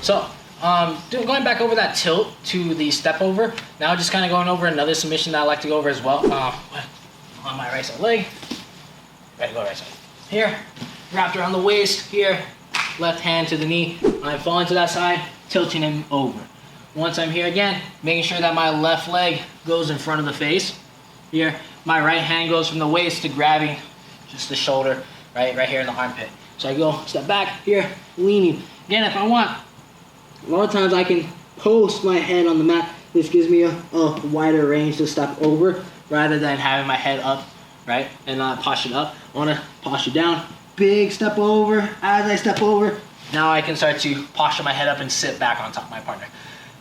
So, going back over that tilt to the step over, now just kind of going over another submission that I like to go over as well. On my right side leg, right, go right side. Here, wrapped around the waist, here, left hand to the knee. I'm falling to that side, tilting him over. Once I'm here again, making sure that my left leg goes in front of the face. Here, my right hand goes from the waist to grabbing just the shoulder, right here in the armpit. So I go step back, here, leaning. Again, if I want, a lot of times I can post my head on the mat. This gives me a wider range to step over rather than having my head up, right, and not posture up. I want to posture down, big step over. As I step over, now I can start to posture my head up and sit back on top of my partner.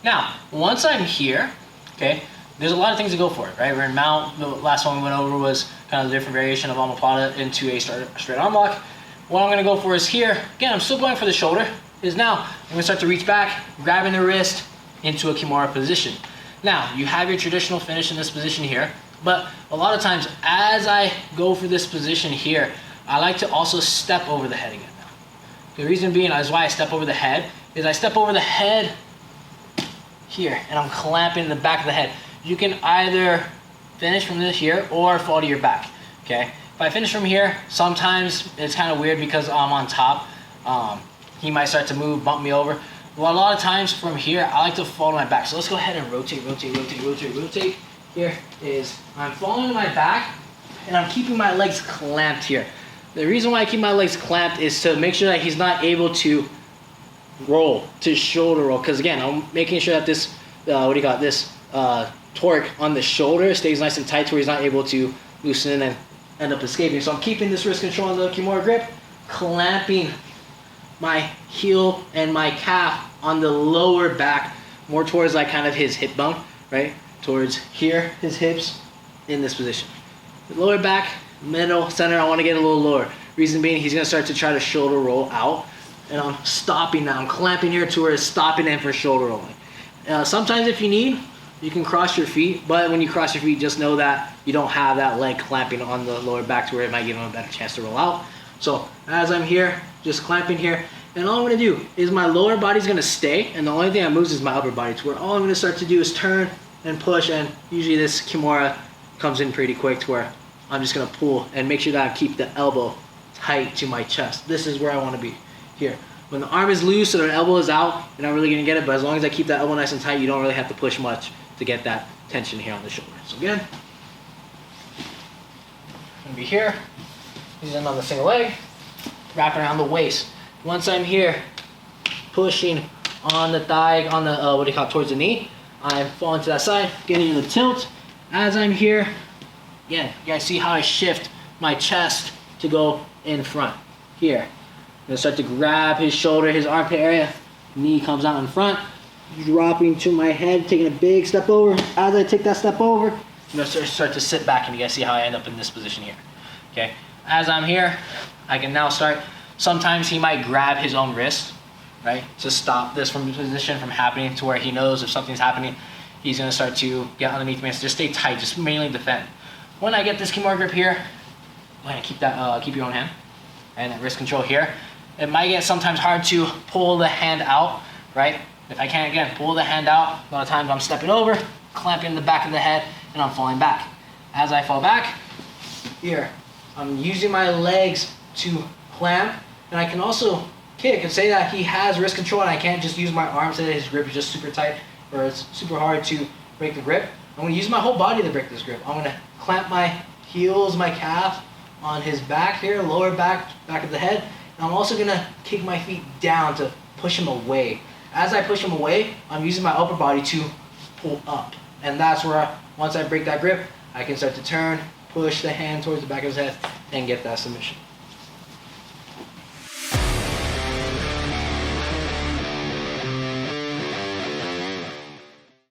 Now, once I'm here, okay, there's a lot of things to go for, right? We're in mount. The last one we went over was kind of a different variation of omoplata into a straight arm lock. What I'm going to go for is here. Again, I'm still going for the shoulder. Is now I'm going to start to reach back, grabbing the wrist into a Kimura position. Now, you have your traditional finish in this position here, but a lot of times as I go for this position here, I like to also step over the head again now. The reason being is why I step over the head is I step over the head here and I'm clamping the back of the head. You can either finish from this here or fall to your back, okay? If I finish from here, sometimes it's kind of weird because I'm on top. He might start to move, bump me over. Well, a lot of times from here, I like to fall to my back. So let's go ahead and rotate. Here is, I'm falling to my back and I'm keeping my legs clamped here. The reason why I keep my legs clamped is to make sure that he's not able to roll, to shoulder roll. Because again, I'm making sure that this, this torque on the shoulder stays nice and tight to where he's not able to loosen and end up escaping. So I'm keeping this wrist control on the Kimura grip, clamping my heel and my calf on the lower back, more towards like kind of his hip bone, right? Towards here, his hips in this position. The lower back, middle, center, I want to get a little lower. Reason being, he's going to start to try to shoulder roll out. And I'm stopping now. I'm clamping here to where it's stopping in for shoulder rolling. Sometimes if you need, you can cross your feet. But when you cross your feet, just know that you don't have that leg clamping on the lower back to where it might give him a better chance to roll out. So as I'm here, just clamping here. And all I'm going to do is my lower body's going to stay. And the only thing that moves is my upper body to where all I'm going to start to do is turn and push. And usually this Kimura comes in pretty quick to where I'm just going to pull and make sure that I keep the elbow tight to my chest. This is where I want to be. Here. When the arm is loose or the elbow is out, you're not really going to get it, but as long as I keep that elbow nice and tight, you don't really have to push much to get that tension here on the shoulder. So again, I'm going to be here, using on the single leg, wrapping around the waist. Once I'm here, pushing on the thigh, on the, towards the knee, I'm falling to that side, getting in the tilt. As I'm here, again, you guys see how I shift my chest to go in front. Here. I'm going to start to grab his shoulder, his armpit area. Knee comes out in front. Dropping to my head, taking a big step over. As I take that step over, I'm going to start to sit back, and you guys see how I end up in this position here. Okay. As I'm here, I can now start. Sometimes he might grab his own wrist, right, to stop this position from happening to where he knows if something's happening, he's going to start to get underneath me. So just stay tight, just mainly defend. When I get this Kimura grip here, go ahead and keep that, keep your own hand, and that wrist control here. It might get sometimes hard to pull the hand out, right? If I can't, again, pull the hand out, a lot of times I'm stepping over, clamping the back of the head, and I'm falling back. As I fall back, here, I'm using my legs to clamp, and I can also kick and say that he has wrist control, and I can't just use my arms, say that his grip is just super tight, or it's super hard to break the grip. I'm going to use my whole body to break this grip. I'm going to clamp my heels, my calf on his back here, lower back of the head. And I'm also going to kick my feet down to push him away. As I push him away, I'm using my upper body to pull up. And that's where, once I break that grip, I can start to turn, push the hand towards the back of his head, and get that submission.